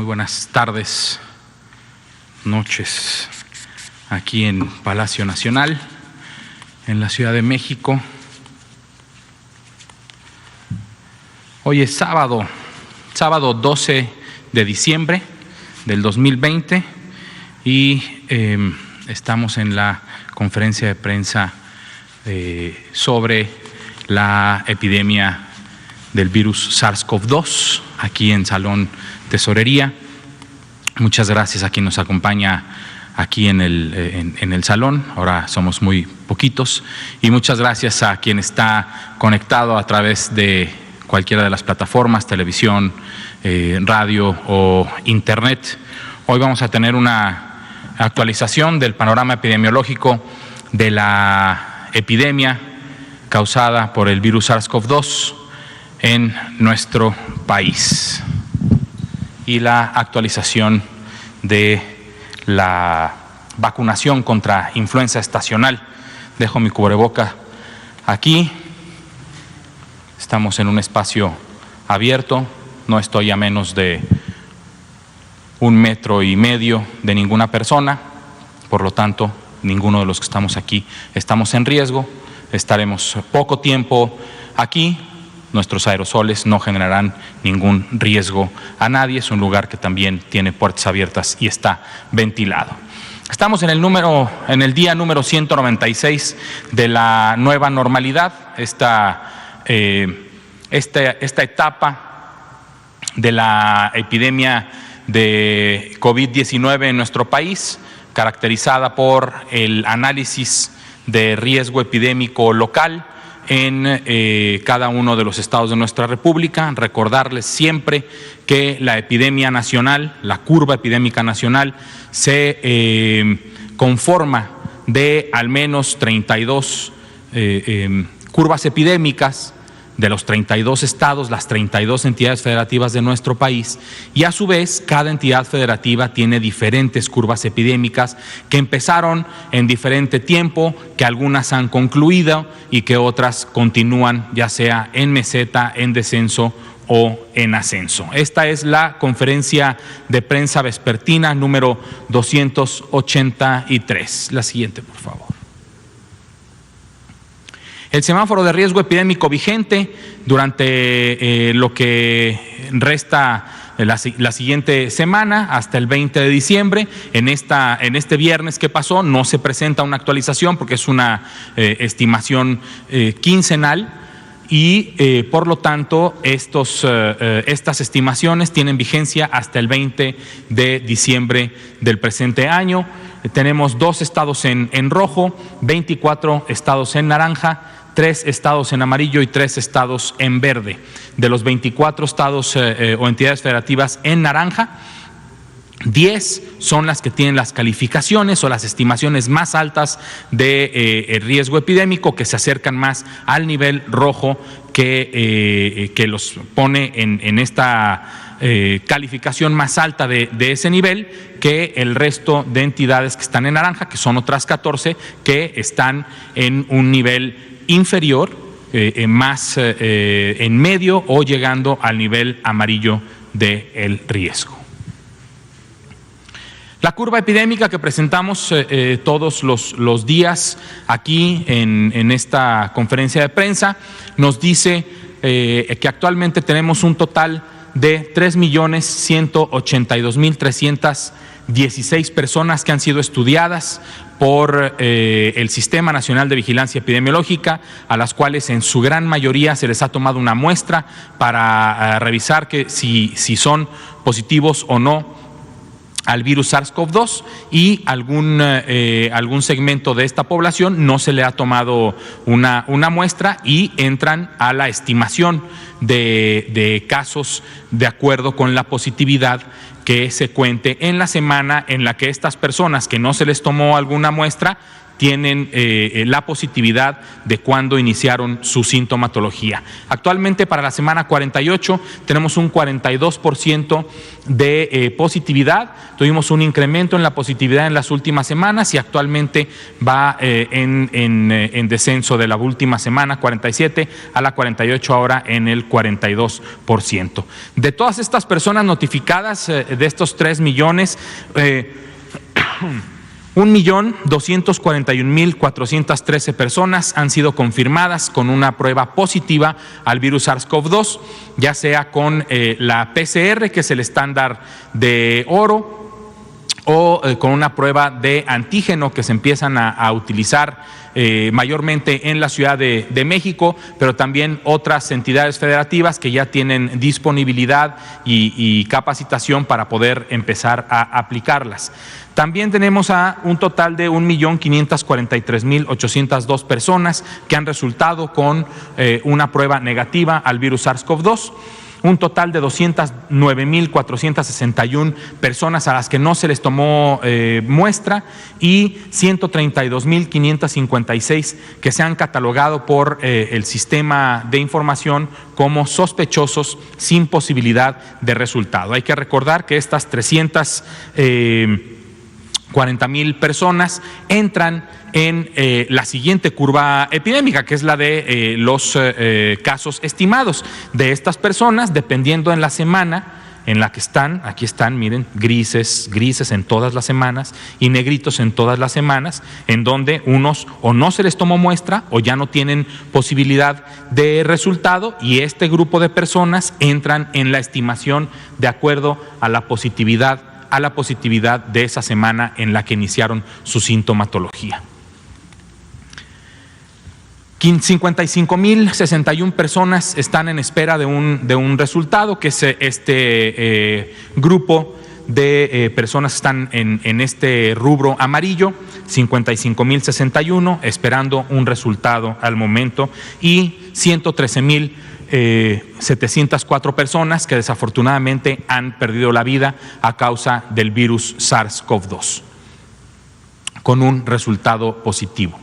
muy buenas tardes, noches, aquí en Palacio Nacional, en la Ciudad de México. Hoy es sábado 12 de diciembre del 2020 y estamos en la conferencia de prensa sobre la epidemia del virus SARS-CoV-2 aquí en Salón Tesorería. Muchas gracias a quien nos acompaña aquí en el salón, ahora somos muy poquitos, y muchas gracias a quien está conectado a través de cualquiera de las plataformas, televisión, radio o internet. Hoy vamos a tener una actualización del panorama epidemiológico de la epidemia causada por el virus SARS-CoV-2 en nuestro país y la actualización de la vacunación contra influenza estacional. Dejo mi cubreboca aquí. Estamos en un espacio abierto, no estoy a menos de 1,5 metros de ninguna persona, por lo tanto, ninguno de los que estamos aquí estamos en riesgo. Estaremos poco tiempo aquí. Nuestros aerosoles no generarán ningún riesgo a nadie. Es un lugar que también tiene puertas abiertas y está ventilado. Estamos en el día número 196 de la nueva normalidad. Esta etapa de la epidemia de COVID-19 en nuestro país, caracterizada por el análisis de riesgo epidémico local en cada uno de los estados de nuestra República. Recordarles siempre que la epidemia nacional, la curva epidémica nacional, se conforma de al menos 32 curvas epidémicas de los 32 estados, las 32 entidades federativas de nuestro país, y a su vez cada entidad federativa tiene diferentes curvas epidémicas que empezaron en diferente tiempo, que algunas han concluido y que otras continúan ya sea en meseta, en descenso o en ascenso. Esta es la conferencia de prensa vespertina número 283. La siguiente, por favor. El semáforo de riesgo epidémico vigente durante lo que resta la siguiente semana hasta el 20 de diciembre. En este viernes que pasó no se presenta una actualización porque es una estimación quincenal y por lo tanto estas estimaciones tienen vigencia hasta el 20 de diciembre del presente año. Tenemos 2 estados en rojo, 24 estados en naranja, 3 estados en amarillo y 3 estados en verde. De los 24 estados o entidades federativas en naranja, 10 son las que tienen las calificaciones o las estimaciones más altas de riesgo epidémico, que se acercan más al nivel rojo que los pone en esta calificación más alta de ese nivel que el resto de entidades que están en naranja, que son otras 14 que están en un nivel inferior, más en medio o llegando al nivel amarillo del riesgo. La curva epidémica que presentamos todos los días aquí en esta conferencia de prensa nos dice que actualmente tenemos un total de 3.182.316 personas que han sido estudiadas por el Sistema Nacional de Vigilancia Epidemiológica, a las cuales en su gran mayoría se les ha tomado una muestra para revisar que si son positivos o no al virus SARS-CoV-2, y algún segmento de esta población no se le ha tomado una muestra y entran a la estimación de casos de acuerdo con la positividad que se cuente en la semana en la que estas personas que no se les tomó alguna muestra tienen la positividad de cuando iniciaron su sintomatología. Actualmente para la semana 48 tenemos un 42% de positividad. Tuvimos un incremento en la positividad en las últimas semanas y actualmente va en descenso de la última semana 47 a la 48, ahora en el 42%. De todas estas personas notificadas, de estos 3 millones, 1.241.413 personas han sido confirmadas con una prueba positiva al virus SARS-CoV-2, ya sea con la PCR, que es el estándar de oro, o con una prueba de antígeno que se empiezan a utilizar mayormente en la Ciudad de México, pero también otras entidades federativas que ya tienen disponibilidad y capacitación para poder empezar a aplicarlas. También tenemos a un total de 1.543.802 personas que han resultado con una prueba negativa al virus SARS-CoV-2. Un total de 209.461 personas a las que no se les tomó muestra y 132.556 que se han catalogado por el sistema de información como sospechosos sin posibilidad de resultado. Hay que recordar que estas 340.000 personas entran en la siguiente curva epidémica, que es la de los casos estimados de estas personas, dependiendo en la semana en la que están. Aquí están, miren, grises en todas las semanas y negritos en todas las semanas, en donde unos o no se les tomó muestra o ya no tienen posibilidad de resultado, y este grupo de personas entran en la estimación de acuerdo a la positividad de esa semana en la que iniciaron su sintomatología. 55.061 personas están en espera de un resultado, que es este grupo de personas que están en este rubro amarillo. 55.061 esperando un resultado al momento, y 113.704 personas que desafortunadamente han perdido la vida a causa del virus SARS-CoV-2 con un resultado positivo.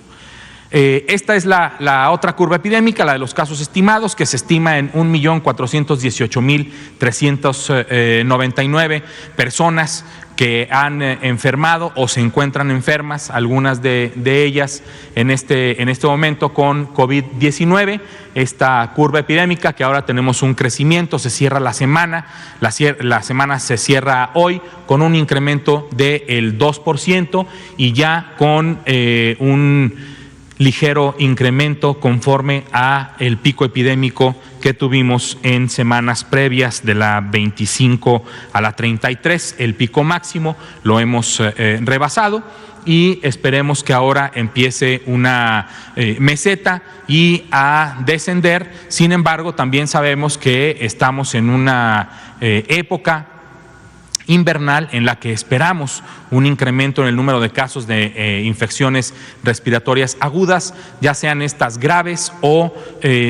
Esta es la otra curva epidémica, la de los casos estimados, que se estima en 1.418.399 personas que han enfermado o se encuentran enfermas, algunas de ellas en este momento con COVID-19. Esta curva epidémica, que ahora tenemos un crecimiento, se cierra la semana se cierra hoy con un incremento del 2% y ya con un ligero incremento conforme a el pico epidémico que tuvimos en semanas previas, de la 25 a la 33, el pico máximo lo hemos rebasado, y esperemos que ahora empiece una meseta y a descender. Sin embargo, también sabemos que estamos en una época invernal en la que esperamos un incremento en el número de casos de infecciones respiratorias agudas, ya sean estas graves o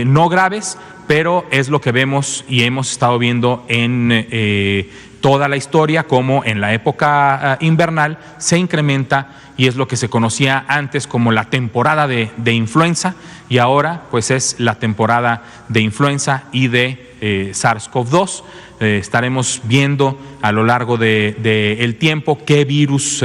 no graves, pero es lo que vemos y hemos estado viendo en toda la historia, como en la época invernal se incrementa, y es lo que se conocía antes como la temporada de influenza, y ahora pues es la temporada de influenza y de SARS-CoV-2. Estaremos viendo a lo largo del tiempo qué virus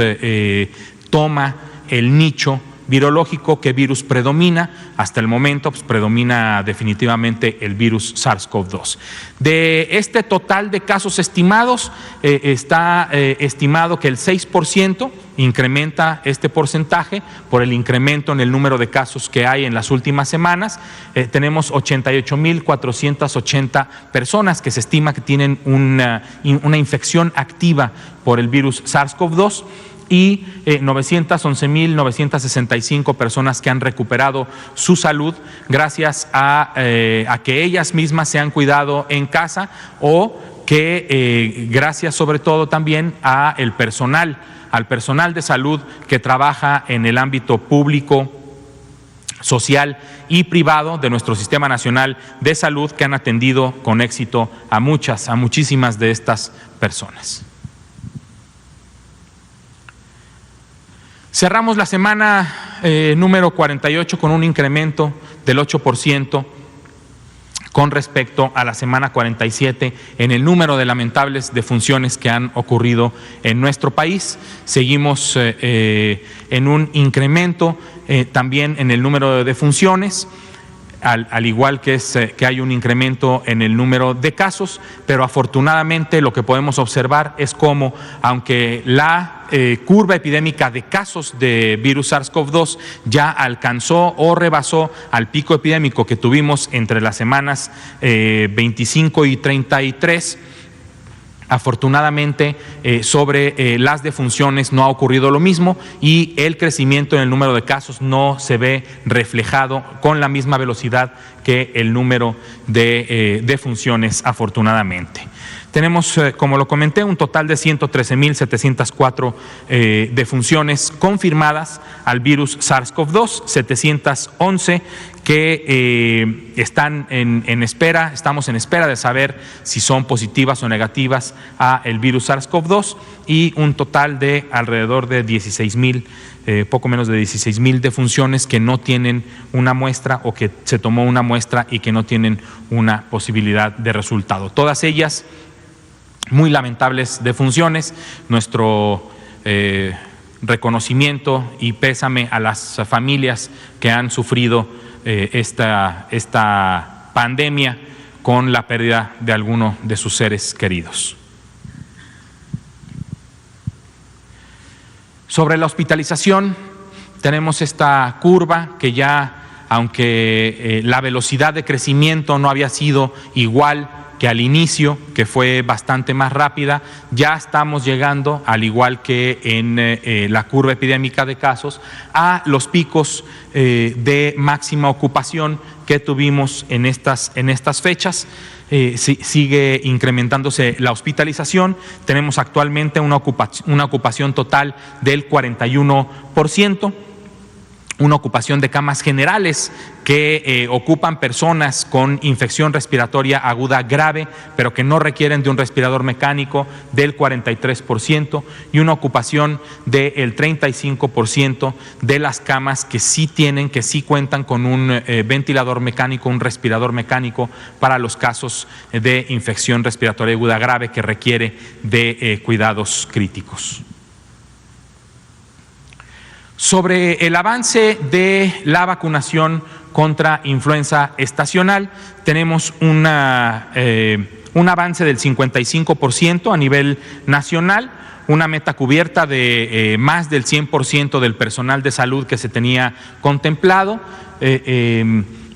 toma el nicho virológico, qué virus predomina. Hasta el momento pues predomina definitivamente el virus SARS-CoV-2. De este total de casos estimados, está estimado que el 6% incrementa este porcentaje por el incremento en el número de casos que hay en las últimas semanas. Tenemos 88.480 personas que se estima que tienen una infección activa por el virus SARS-CoV-2, y 911.965 personas que han recuperado su salud gracias a que ellas mismas se han cuidado en casa, o que gracias sobre todo también al personal de salud que trabaja en el ámbito público, social y privado de nuestro Sistema Nacional de Salud, que han atendido con éxito a muchísimas de estas personas. Cerramos la semana número 48 con un incremento del 8% con respecto a la semana 47 en el número de lamentables defunciones que han ocurrido en nuestro país. Seguimos en un incremento también en el número de defunciones, al igual que hay un incremento en el número de casos, pero afortunadamente lo que podemos observar es cómo, aunque la curva epidémica de casos de virus SARS-CoV-2 ya alcanzó o rebasó al pico epidémico que tuvimos entre las semanas 25 y 33, afortunadamente, sobre las defunciones no ha ocurrido lo mismo y el crecimiento en el número de casos no se ve reflejado con la misma velocidad que el número de defunciones, afortunadamente. Tenemos, como lo comenté, un total de 113.704 defunciones confirmadas al virus SARS-CoV-2, 711 que están en espera, estamos en espera de saber si son positivas o negativas a el virus SARS-CoV-2 y un total de alrededor de 16,000, poco menos de 16,000 defunciones que no tienen una muestra o que se tomó una muestra y que no tienen una posibilidad de resultado. Todas ellas muy lamentables defunciones. Nuestro reconocimiento y pésame a las familias que han sufrido esta pandemia con la pérdida de alguno de sus seres queridos. Sobre la hospitalización, tenemos esta curva que ya, aunque la velocidad de crecimiento no había sido igual que al inicio, que fue bastante más rápida, ya estamos llegando, al igual que en la curva epidémica de casos, a los picos de máxima ocupación que tuvimos en estas fechas. Sigue incrementándose la hospitalización. Tenemos actualmente una ocupación total del 41%. Una ocupación de camas generales que ocupan personas con infección respiratoria aguda grave, pero que no requieren de un respirador mecánico, del 43%, y una ocupación del 35% de las camas que sí cuentan con un ventilador mecánico, un respirador mecánico para los casos de infección respiratoria aguda grave que requiere de cuidados críticos. Sobre el avance de la vacunación contra influenza estacional, tenemos un avance del 55% a nivel nacional, una meta cubierta de más del 100% del personal de salud que se tenía contemplado.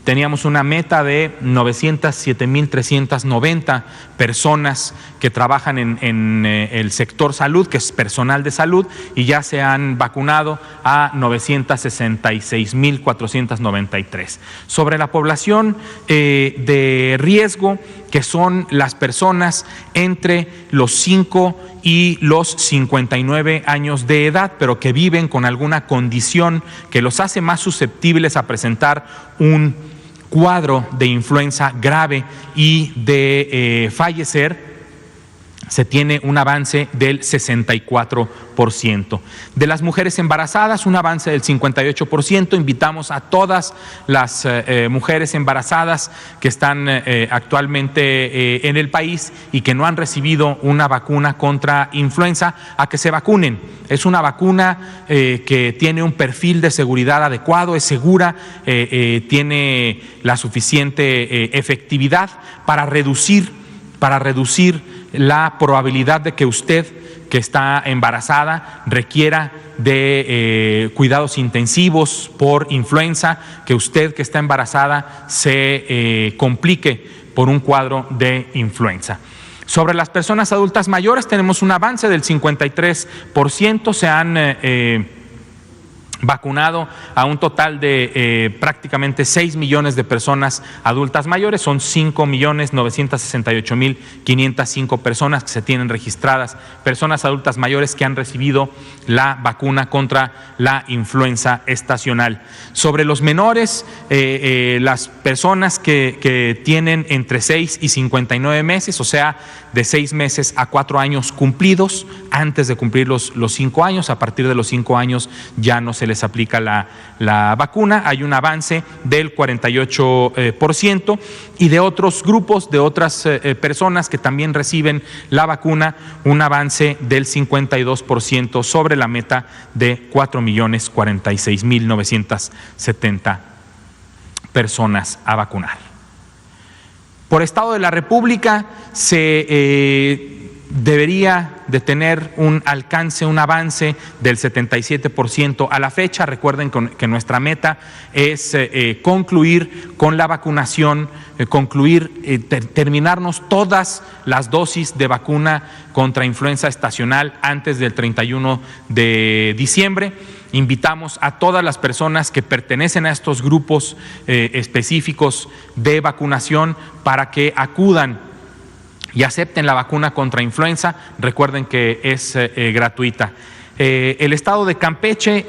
Teníamos una meta de 907.390 personas que trabajan en el sector salud, que es personal de salud, y ya se han vacunado a 966.493. Sobre la población de riesgo, que son las personas entre los 5 y los 59 años de edad, pero que viven con alguna condición que los hace más susceptibles a presentar un cuadro de influenza grave y de fallecer, se tiene un avance del 64%. De las mujeres embarazadas, un avance del 58%. Invitamos a todas las mujeres embarazadas que están actualmente en el país y que no han recibido una vacuna contra influenza a que se vacunen. Es una vacuna que tiene un perfil de seguridad adecuado, es segura, tiene la suficiente efectividad para reducir la probabilidad de que usted, que está embarazada, requiera de cuidados intensivos por influenza, que usted que está embarazada se complique por un cuadro de influenza. Sobre las personas adultas mayores tenemos un avance del 53%, se han vacunado a un total de prácticamente 6 millones de personas adultas mayores. Son 5.968.505 personas que se tienen registradas, personas adultas mayores que han recibido la vacuna contra la influenza estacional. Sobre los menores, las personas que tienen entre 6 y 59 meses, o sea, de 6 meses a 4 años cumplidos, antes de cumplir los 5 años, a partir de los 5 años ya no se les aplica la vacuna. Hay un avance del 48%, y de otros grupos, de otras personas que también reciben la vacuna, un avance del 52% sobre la meta de 4.046.970 personas a vacunar. Por estado de la República se debería de tener un alcance, un avance del 77% a la fecha. Recuerden que nuestra meta es concluir con la vacunación, terminarnos todas las dosis de vacuna contra influenza estacional antes del 31 de diciembre. Invitamos a todas las personas que pertenecen a estos grupos específicos de vacunación para que acudan y acepten la vacuna contra influenza. Recuerden que es gratuita. El estado de Campeche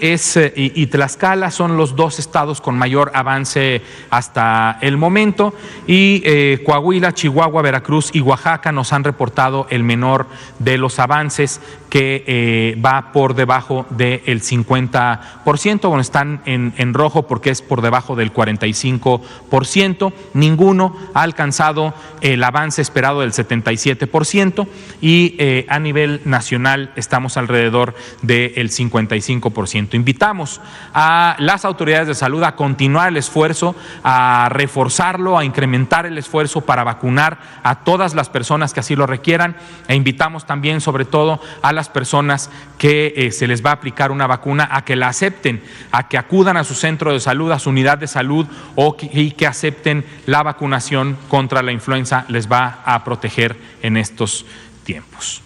y Tlaxcala son los 2 estados con mayor avance hasta el momento, y Coahuila, Chihuahua, Veracruz y Oaxaca nos han reportado el menor de los avances, que va por debajo del 50%. Bueno, están en rojo porque es por debajo del 45%. Ninguno ha alcanzado el avance esperado del 77%, y a nivel nacional estamos alrededor del 55%. Invitamos a las autoridades de salud a continuar el esfuerzo, a reforzarlo, a incrementar el esfuerzo para vacunar a todas las personas que así lo requieran, e invitamos también, sobre todo, a las personas que se les va a aplicar una vacuna a que la acepten, a que acudan a su centro de salud, a su unidad de salud, y que acepten la vacunación contra la influenza. Les va a proteger en estos tiempos.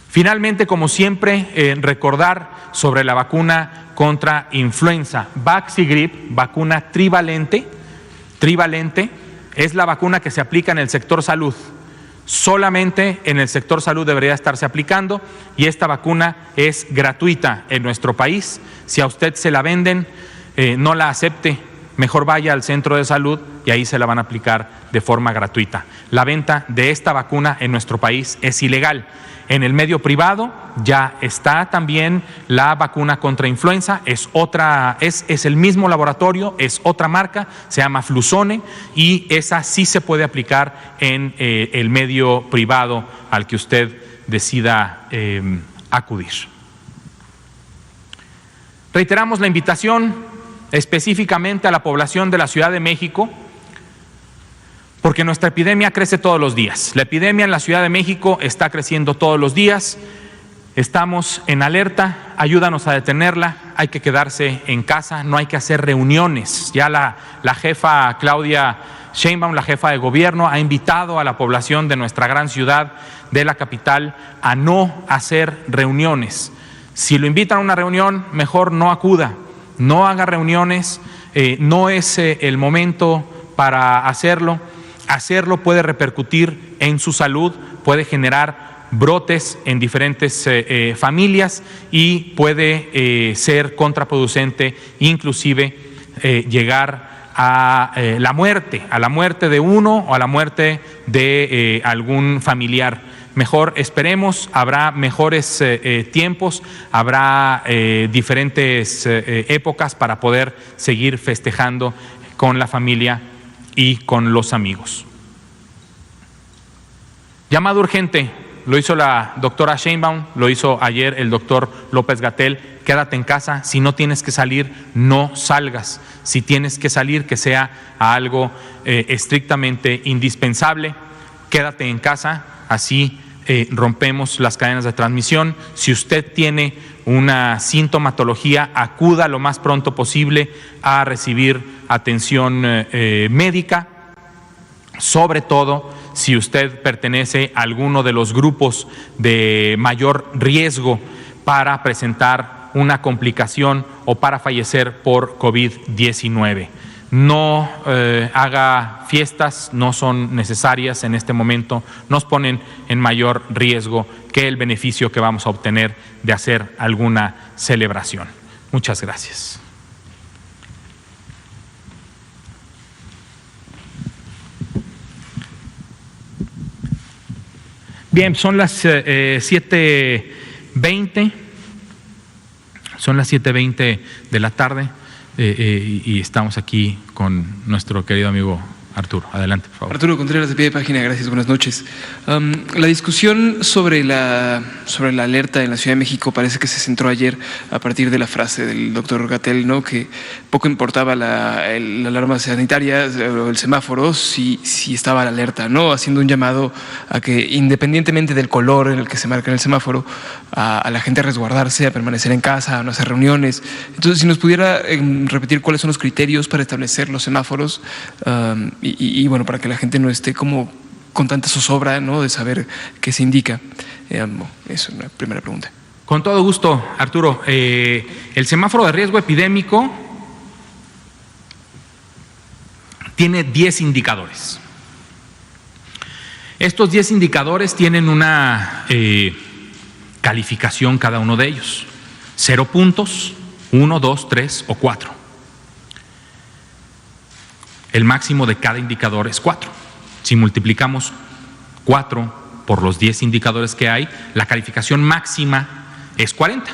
Finalmente, como siempre, recordar sobre la vacuna contra influenza. Vaxigrip, vacuna trivalente, es la vacuna que se aplica en el sector salud. Solamente en el sector salud debería estarse aplicando, y esta vacuna es gratuita en nuestro país. Si a usted se la venden, no la acepte, mejor vaya al centro de salud y ahí se la van a aplicar de forma gratuita. La venta de esta vacuna en nuestro país es ilegal. En el medio privado ya está también la vacuna contra influenza, es el mismo laboratorio, es otra marca, se llama Fluzone, y esa sí se puede aplicar en el medio privado al que usted decida acudir. Reiteramos la invitación específicamente a la población de la Ciudad de México, porque nuestra epidemia crece todos los días. La epidemia en la Ciudad de México está creciendo todos los días. Estamos en alerta, ayúdanos a detenerla. Hay que quedarse en casa, no hay que hacer reuniones. Ya la jefa Claudia Sheinbaum, la jefa de gobierno, ha invitado a la población de nuestra gran ciudad, de la capital, a no hacer reuniones. Si lo invitan a una reunión, mejor no acuda, no haga reuniones, no es el momento para hacerlo. Hacerlo puede repercutir en su salud, puede generar brotes en diferentes familias, y puede ser contraproducente, inclusive llegar a la muerte de uno o a la muerte de algún familiar. Mejor esperemos, habrá mejores tiempos, habrá diferentes épocas para poder seguir festejando con la familia y con los amigos. Llamado urgente, lo hizo la doctora Sheinbaum, lo hizo ayer el doctor López-Gatell. Quédate en casa, si no tienes que salir, no salgas. Si tienes que salir, que sea a algo estrictamente indispensable. Quédate en casa, así rompemos las cadenas de transmisión. Si usted tiene una sintomatología, acuda lo más pronto posible a recibir atención médica, sobre todo si usted pertenece a alguno de los grupos de mayor riesgo para presentar una complicación o para fallecer por COVID-19. No haga fiestas, no son necesarias en este momento, nos ponen en mayor riesgo que el beneficio que vamos a obtener de hacer alguna celebración. Muchas gracias. Bien, son las 7:20. Son las 7:20 de la tarde y estamos aquí con nuestro querido amigo Arturo. Adelante, por favor. Arturo Contreras, de pie de página, gracias, buenas noches. La discusión sobre la alerta en la Ciudad de México parece que se centró ayer a partir de la frase del doctor Gatell, ¿no? Que poco importaba la alarma sanitaria o el semáforo si estaba la alerta, ¿no? Haciendo un llamado a que, independientemente del color en el que se marca en el semáforo, a la gente a resguardarse, a permanecer en casa, a no hacer reuniones. Entonces, si nos pudiera repetir cuáles son los criterios para establecer los semáforos y bueno, para que la gente no esté como con tanta zozobra, ¿no?, de saber qué se indica. Eso es una primera pregunta. Con todo gusto, Arturo. El semáforo de riesgo epidémico tiene 10 indicadores. Estos 10 indicadores tienen una calificación cada uno de ellos. 0 puntos, 1, 2, 3 o 4. El máximo de cada indicador es 4. Si multiplicamos 4 por los 10 indicadores que hay, la calificación máxima es 40.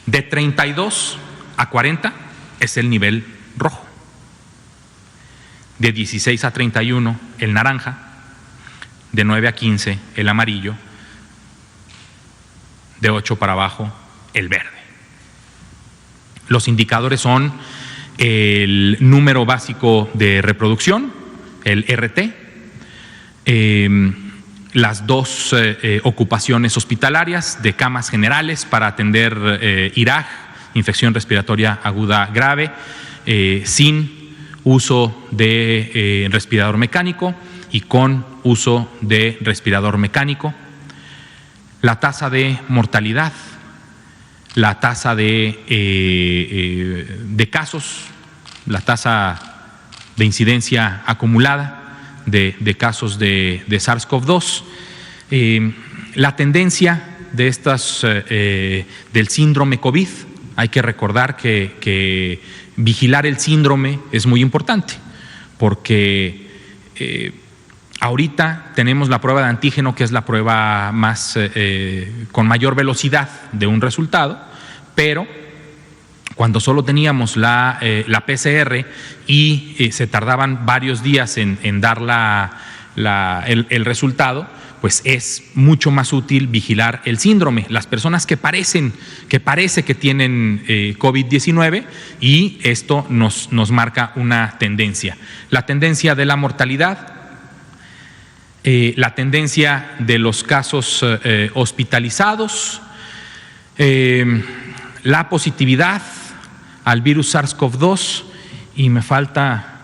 De 32 a 40 es el nivel rojo. De 16 a 31 el naranja. De 9 a 15 el amarillo. De 8 para abajo el verde. Los indicadores son el número básico de reproducción, el RT, las 2 ocupaciones hospitalarias de camas generales para atender IRAG, infección respiratoria aguda grave, sin uso de respirador mecánico y con uso de respirador mecánico, la tasa de mortalidad, la tasa de casos, la tasa de incidencia acumulada de casos de SARS-CoV-2, la tendencia de estas del síndrome COVID. Hay que recordar que vigilar el síndrome es muy importante porque ahorita tenemos la prueba de antígeno, que es la prueba más con mayor velocidad de un resultado, pero cuando solo teníamos la PCR y se tardaban varios días en dar el resultado, pues es mucho más útil vigilar el síndrome. Las personas que parece que tienen COVID-19, y esto nos marca una tendencia. La tendencia de la mortalidad, la tendencia de los casos hospitalizados, la positividad al virus SARS-CoV-2, y me falta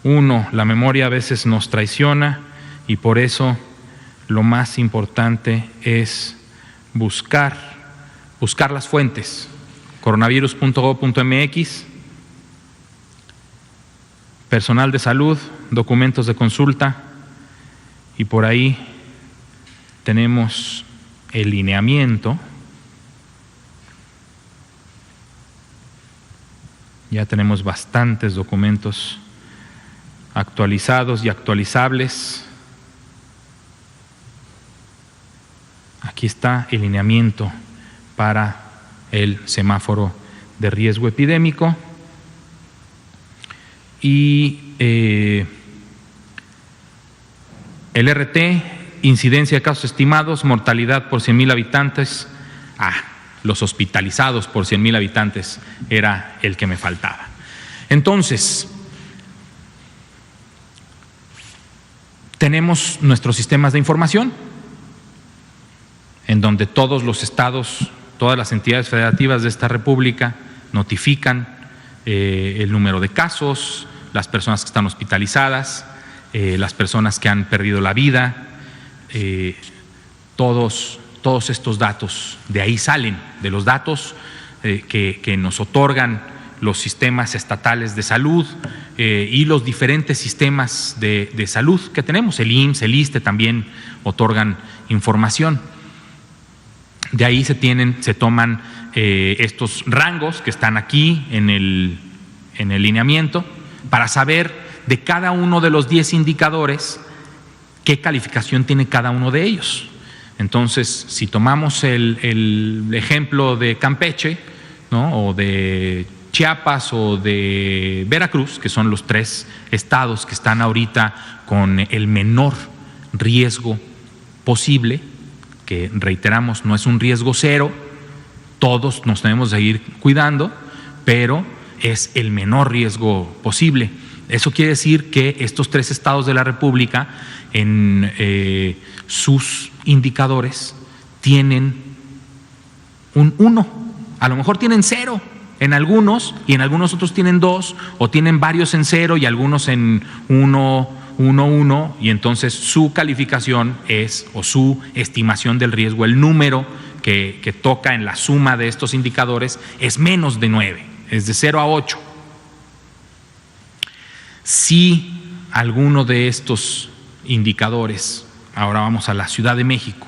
uno. La memoria a veces nos traiciona y por eso lo más importante es buscar las fuentes. Coronavirus.gov.mx, personal de salud, documentos de consulta, y por ahí tenemos el lineamiento. Ya tenemos bastantes documentos actualizados y actualizables. Aquí está el lineamiento para el semáforo de riesgo epidémico y el RT, incidencia de casos estimados, mortalidad por 100,000 habitantes. Los hospitalizados por 100,000 habitantes era el que me faltaba. Entonces, tenemos nuestros sistemas de información, en donde todos los estados, todas las entidades federativas de esta república notifican el número de casos, las personas que están hospitalizadas, las personas que han perdido la vida, todos todos estos datos, de ahí salen, de los datos que nos otorgan los sistemas estatales de salud y los diferentes sistemas de salud que tenemos. El IMSS, el ISSSTE también otorgan información. De ahí se toman estos rangos que están aquí en el lineamiento para saber de cada uno de los 10 indicadores qué calificación tiene cada uno de ellos. Entonces, si tomamos el ejemplo de Campeche, ¿no?, o de Chiapas o de Veracruz, que son los 3 estados que están ahorita con el menor riesgo posible, que reiteramos, no es un riesgo cero, todos nos tenemos de ir cuidando, pero es el menor riesgo posible. Eso quiere decir que estos 3 estados de la República en sus indicadores tienen un 1, a lo mejor tienen 0 en algunos y en algunos otros tienen 2 o tienen varios en 0 y algunos en 1, 1, 1, y entonces su calificación es, o su estimación del riesgo, el número que toca en la suma de estos indicadores es menos de 9, es de 0 a 8. Si alguno de estos indicadores, ahora vamos a la Ciudad de México,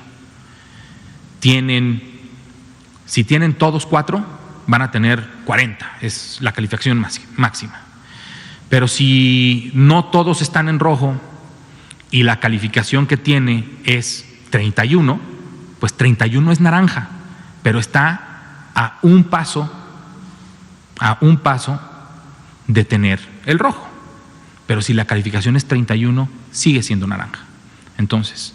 si tienen todos 4, van a tener 40, es la calificación máxima. Pero si no todos están en rojo y la calificación que tiene es 31, pues 31 es naranja, pero está a un paso de tener el rojo. Pero si la calificación es 31, sigue siendo naranja. Entonces,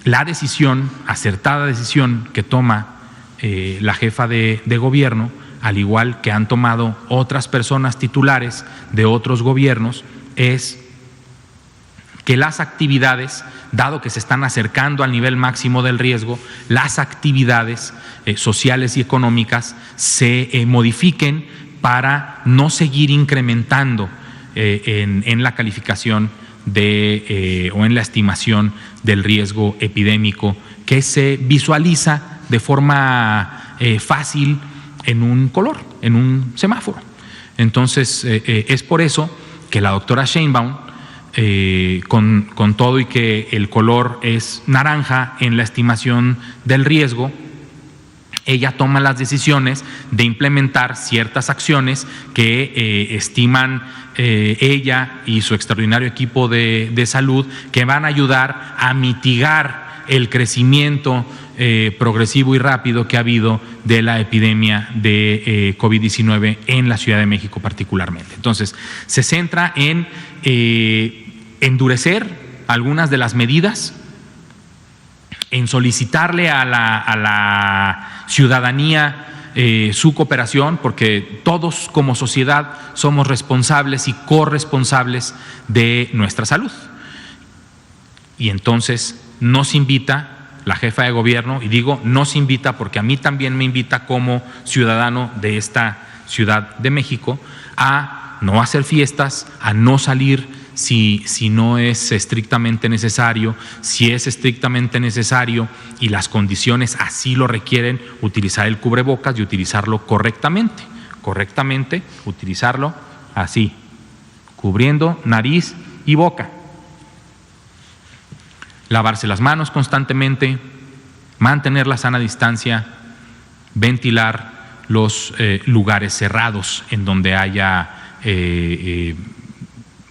la decisión, acertada decisión que toma la jefa de gobierno, al igual que han tomado otras personas titulares de otros gobiernos, es que las actividades, dado que se están acercando al nivel máximo del riesgo, las actividades sociales y económicas se modifiquen para no seguir incrementando en la calificación o en la estimación del riesgo epidémico que se visualiza de forma fácil en un color, en un semáforo. Entonces, es por eso que la doctora Sheinbaum, con todo y que el color es naranja en la estimación del riesgo, ella toma las decisiones de implementar ciertas acciones que estiman ella y su extraordinario equipo de salud, que van a ayudar a mitigar el crecimiento progresivo y rápido que ha habido de la epidemia de COVID-19 en la Ciudad de México particularmente. Entonces, se centra en endurecer algunas de las medidas, en solicitarle a la ciudadanía su cooperación, porque todos como sociedad somos responsables y corresponsables de nuestra salud. Y entonces nos invita la jefa de gobierno, y digo nos invita porque a mí también me invita como ciudadano de esta Ciudad de México, a no hacer fiestas, a no salir si no es estrictamente necesario. Si es estrictamente necesario y las condiciones así lo requieren, utilizar el cubrebocas y utilizarlo correctamente. Correctamente, utilizarlo así, cubriendo nariz y boca. Lavarse las manos constantemente, mantener la sana distancia, ventilar los lugares cerrados en donde haya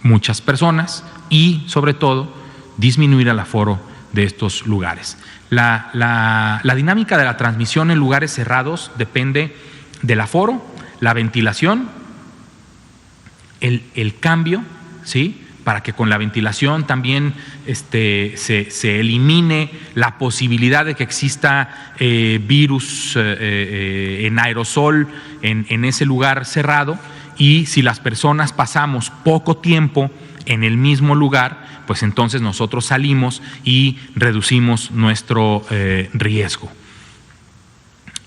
muchas personas y, sobre todo, disminuir el aforo de estos lugares. La dinámica de la transmisión en lugares cerrados depende del aforo, la ventilación, el cambio, ¿sí?, para que con la ventilación también se elimine la posibilidad de que exista virus en aerosol en ese lugar cerrado. Y si las personas pasamos poco tiempo en el mismo lugar, pues entonces nosotros salimos y reducimos nuestro riesgo.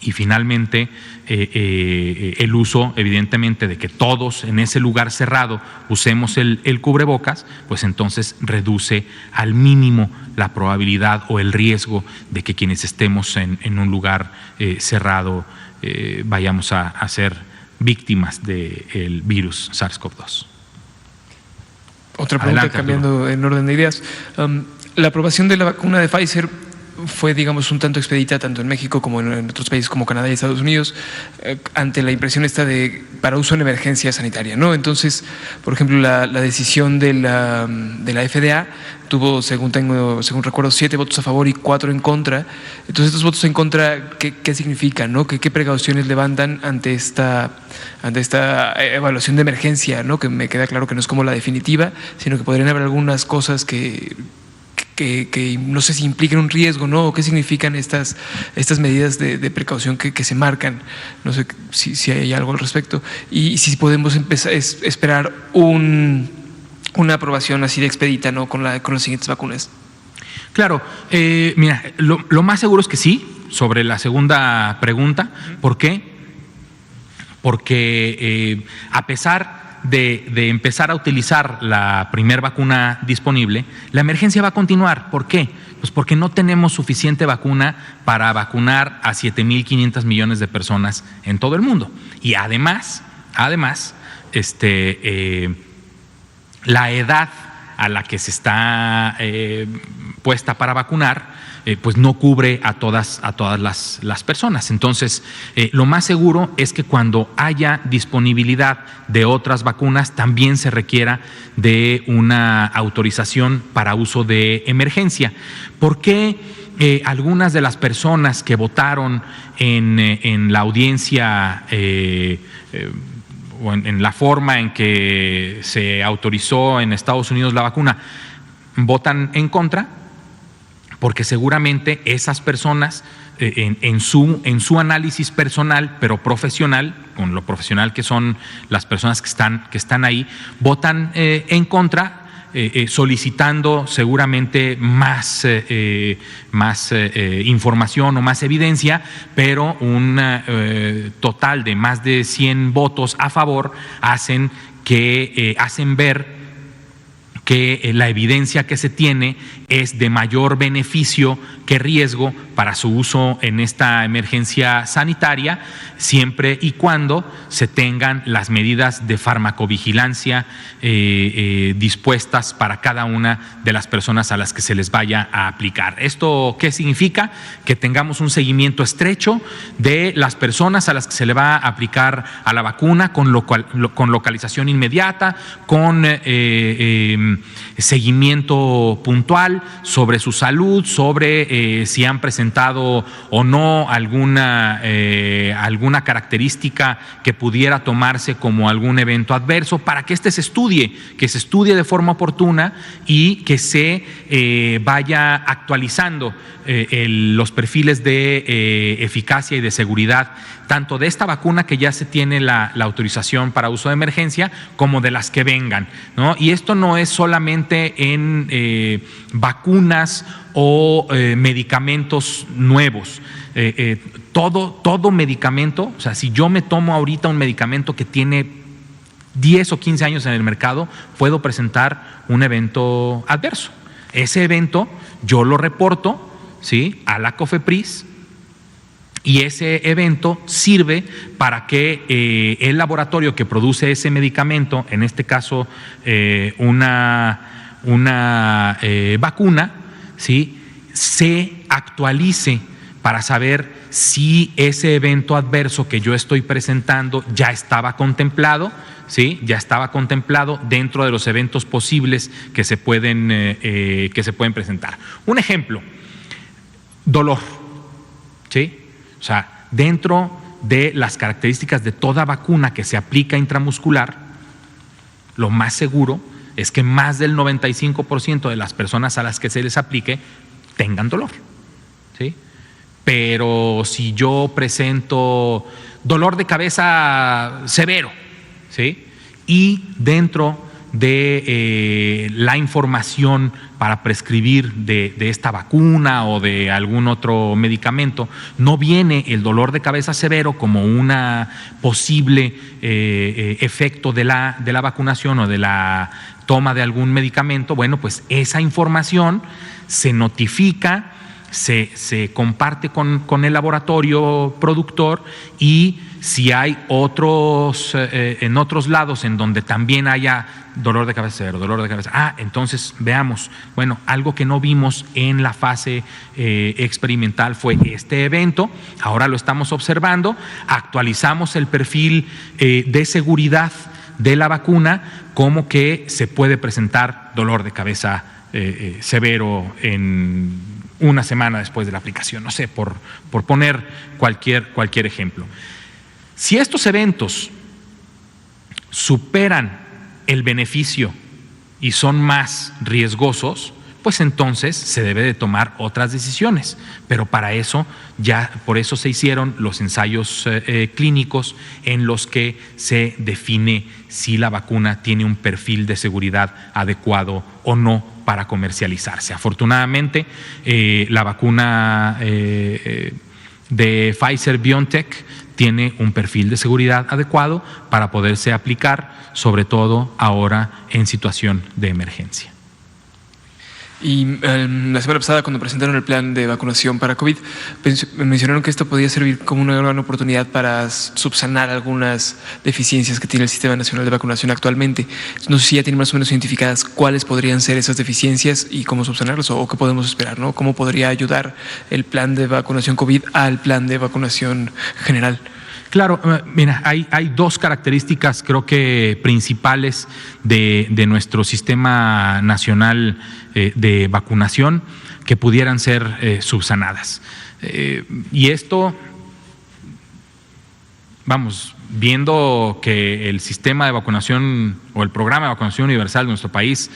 Y finalmente, el uso, evidentemente, de que todos en ese lugar cerrado usemos el cubrebocas, pues entonces reduce al mínimo la probabilidad o el riesgo de que quienes estemos en un lugar cerrado vayamos a ser víctimas del virus SARS-CoV-2. Otra pregunta, Adelante, cambiando Arturo. en orden de ideas. La aprobación de la vacuna de Pfizer fue, digamos, un tanto expedita tanto en México como en otros países como Canadá y Estados Unidos, ante la impresión esta de para uso en emergencia sanitaria, ¿no? Entonces, por ejemplo, la decisión de la FDA tuvo, según recuerdo, 7 votos a favor y 4 en contra. Entonces, estos votos en contra, ¿qué significan, no? ¿Qué precauciones levantan ante esta evaluación de emergencia, ¿no? Que me queda claro que no es como la definitiva, sino que podrían haber algunas cosas que no sé si implican un riesgo, ¿no? ¿O qué significan estas medidas de precaución que se marcan? No sé si hay algo al respecto. Y si podemos esperar una aprobación así de expedita, ¿no? Con las siguientes vacunas. Claro, mira, lo más seguro es que sí, sobre la segunda pregunta. ¿Por qué? Porque a pesar de empezar a utilizar la primera vacuna disponible, la emergencia va a continuar. ¿Por qué? Pues porque no tenemos suficiente vacuna para vacunar a 7.500 millones de personas en todo el mundo. Y además, la edad a la que se está puesta para vacunar, pues no cubre a todas las personas. Entonces, lo más seguro es que cuando haya disponibilidad de otras vacunas, también se requiera de una autorización para uso de emergencia. ¿Por qué algunas de las personas que votaron en la audiencia o en la forma en que se autorizó en Estados Unidos la vacuna votan en contra? Porque seguramente esas personas en su análisis personal, pero profesional, con lo profesional que son las personas que están ahí, votan en contra, solicitando seguramente más información o más evidencia, pero un total de más de 100 votos a favor hacen ver que la evidencia que se tiene es de mayor beneficio que riesgo para su uso en esta emergencia sanitaria, siempre y cuando se tengan las medidas de farmacovigilancia dispuestas para cada una de las personas a las que se les vaya a aplicar. ¿Esto qué significa? Que tengamos un seguimiento estrecho de las personas a las que se le va a aplicar a la vacuna con localización inmediata, con seguimiento puntual sobre su salud, sobre si han presentado o no alguna característica que pudiera tomarse como algún evento adverso, para que se estudie de forma oportuna y que se vaya actualizando los perfiles de eficacia y de seguridad, tanto de esta vacuna que ya se tiene la autorización para uso de emergencia, como de las que vengan, ¿no? Y esto no es solamente en vacunas o medicamentos nuevos. Todo medicamento, o sea, si yo me tomo ahorita un medicamento que tiene 10 o 15 años en el mercado, puedo presentar un evento adverso. Ese evento yo lo reporto, ¿sí?, a la COFEPRIS, y ese evento sirve para que el laboratorio que produce ese medicamento, en este caso una vacuna, ¿sí?, se actualice para saber si ese evento adverso que yo estoy presentando ya estaba contemplado, ¿sí?, ya estaba contemplado dentro de los eventos posibles que se pueden presentar. Un ejemplo: dolor, ¿sí? O sea, dentro de las características de toda vacuna que se aplica intramuscular, lo más seguro es que más del 95% de las personas a las que se les aplique tengan dolor, ¿sí? Pero si yo presento dolor de cabeza severo, ¿sí?, y dentro de la información para prescribir de esta vacuna o de algún otro medicamento, no viene el dolor de cabeza severo como una posible efecto de la vacunación o de la toma de algún medicamento, bueno, pues esa información se notifica, se comparte con el laboratorio productor, y si hay en otros lados en donde también haya dolor de cabeza severo, dolor de cabeza, entonces veamos, bueno, algo que no vimos en la fase experimental fue este evento, ahora lo estamos observando, actualizamos el perfil de seguridad de la vacuna, como que se puede presentar dolor de cabeza severo en una semana después de la aplicación, no sé, por poner cualquier ejemplo. Si estos eventos superan el beneficio y son más riesgosos, pues entonces se debe de tomar otras decisiones. Pero para eso, por eso se hicieron los ensayos clínicos en los que se define si la vacuna tiene un perfil de seguridad adecuado o no para comercializarse. Afortunadamente, la vacuna de Pfizer-BioNTech tiene un perfil de seguridad adecuado para poderse aplicar, sobre todo ahora en situación de emergencia. Y la semana pasada, cuando presentaron el plan de vacunación para COVID, mencionaron que esto podía servir como una gran oportunidad para subsanar algunas deficiencias que tiene el Sistema Nacional de Vacunación actualmente. No sé si ya tienen más o menos identificadas cuáles podrían ser esas deficiencias y cómo subsanarlas, o qué podemos esperar, ¿no? ¿Cómo podría ayudar el plan de vacunación COVID al plan de vacunación general? Claro, mira, hay dos características creo que principales de nuestro sistema nacional de vacunación que pudieran ser subsanadas. Y esto, vamos, viendo que el sistema de vacunación o el programa de vacunación universal de nuestro país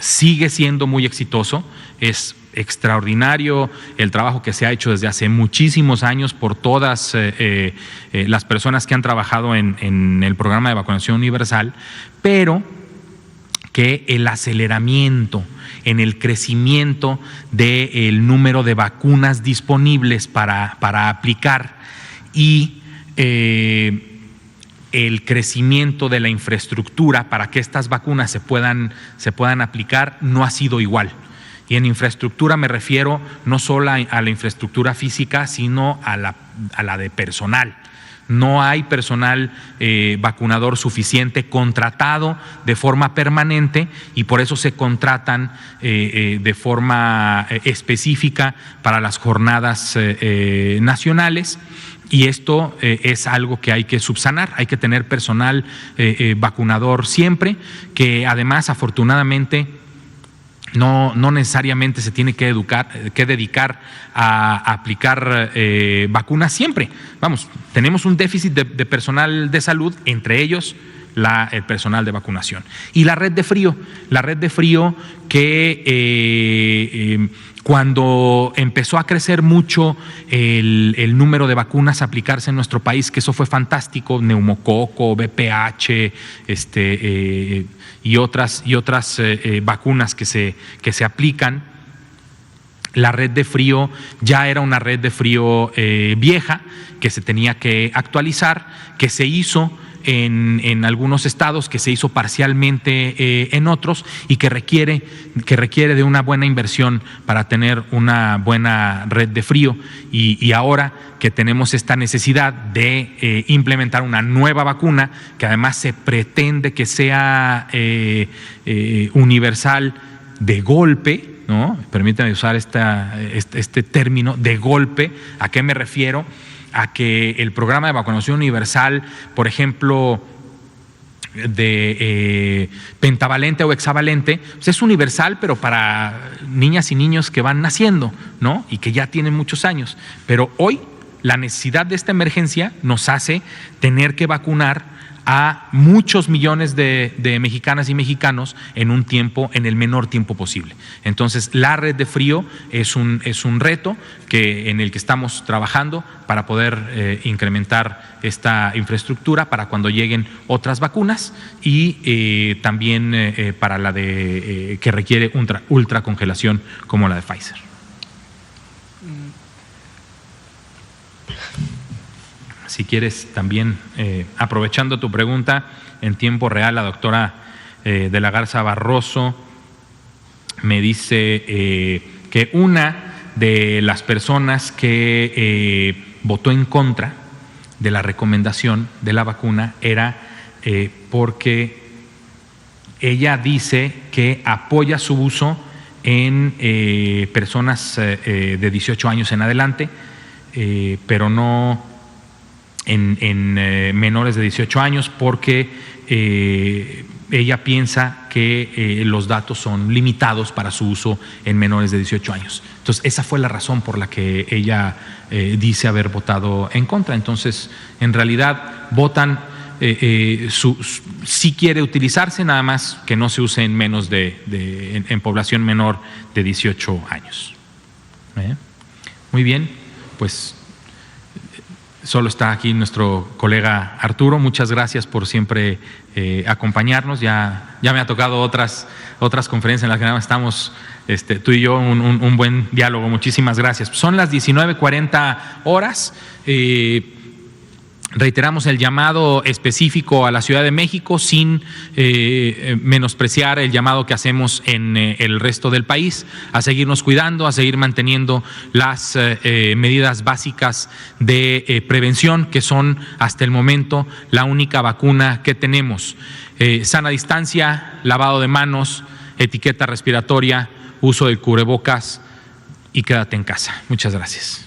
sigue siendo muy exitoso, es extraordinario el trabajo que se ha hecho desde hace muchísimos años por todas las personas que han trabajado en el programa de vacunación universal, pero que el aceleramiento en el crecimiento del número de vacunas disponibles para aplicar y el crecimiento de la infraestructura para que estas vacunas se puedan aplicar no ha sido igual. Y en infraestructura me refiero no solo a la infraestructura física, sino a la de personal. No hay personal vacunador suficiente contratado de forma permanente, y por eso se contratan de forma específica para las jornadas nacionales. Y esto es algo que hay que subsanar, hay que tener personal vacunador siempre, que además afortunadamente no necesariamente se tiene que dedicar a aplicar vacunas siempre. Vamos, tenemos un déficit de personal de salud, entre ellos el personal de vacunación. Y la red de frío que cuando empezó a crecer mucho el número de vacunas a aplicarse en nuestro país, que eso fue fantástico, neumococo, VPH, y otras vacunas que se aplican, la red de frío ya era una red de frío vieja que se tenía que actualizar, que se hizo en algunos estados, que se hizo parcialmente en otros, y que requiere de una buena inversión para tener una buena red de frío. Y ahora que tenemos esta necesidad de implementar una nueva vacuna, que además se pretende que sea universal de golpe, ¿no? Permítame usar este término, de golpe. ¿A qué me refiero? A que el programa de vacunación universal, por ejemplo, de pentavalente o hexavalente, pues es universal, pero para niñas y niños que van naciendo, ¿no? Y que ya tienen muchos años. Pero hoy la necesidad de esta emergencia nos hace tener que vacunar a muchos millones de mexicanas y mexicanos en el menor tiempo posible. Entonces, la red de frío es un reto en el que estamos trabajando para poder incrementar esta infraestructura para cuando lleguen otras vacunas y también para la que requiere ultra congelación como la de Pfizer. Si quieres también, aprovechando tu pregunta, en tiempo real la doctora de la Garza Barroso me dice que una de las personas que votó en contra de la recomendación de la vacuna era porque ella dice que apoya su uso en personas de 18 años en adelante, pero no en menores de 18 años, porque ella piensa que los datos son limitados para su uso en menores de 18 años. Entonces, esa fue la razón por la que ella dice haber votado en contra. Entonces, en realidad, votan, sí quiere utilizarse, nada más que no se use en menos en población menor de 18 años. Muy bien, pues solo está aquí nuestro colega Arturo. Muchas gracias por siempre acompañarnos. Ya me ha tocado otras conferencias en las que nada más estamos tú y yo, un buen diálogo. Muchísimas gracias. Son las 19:40 horas. Reiteramos el llamado específico a la Ciudad de México sin menospreciar el llamado que hacemos en el resto del país, a seguirnos cuidando, a seguir manteniendo las medidas básicas de prevención, que son hasta el momento la única vacuna que tenemos. Sana distancia, lavado de manos, etiqueta respiratoria, uso del cubrebocas y quédate en casa. Muchas gracias.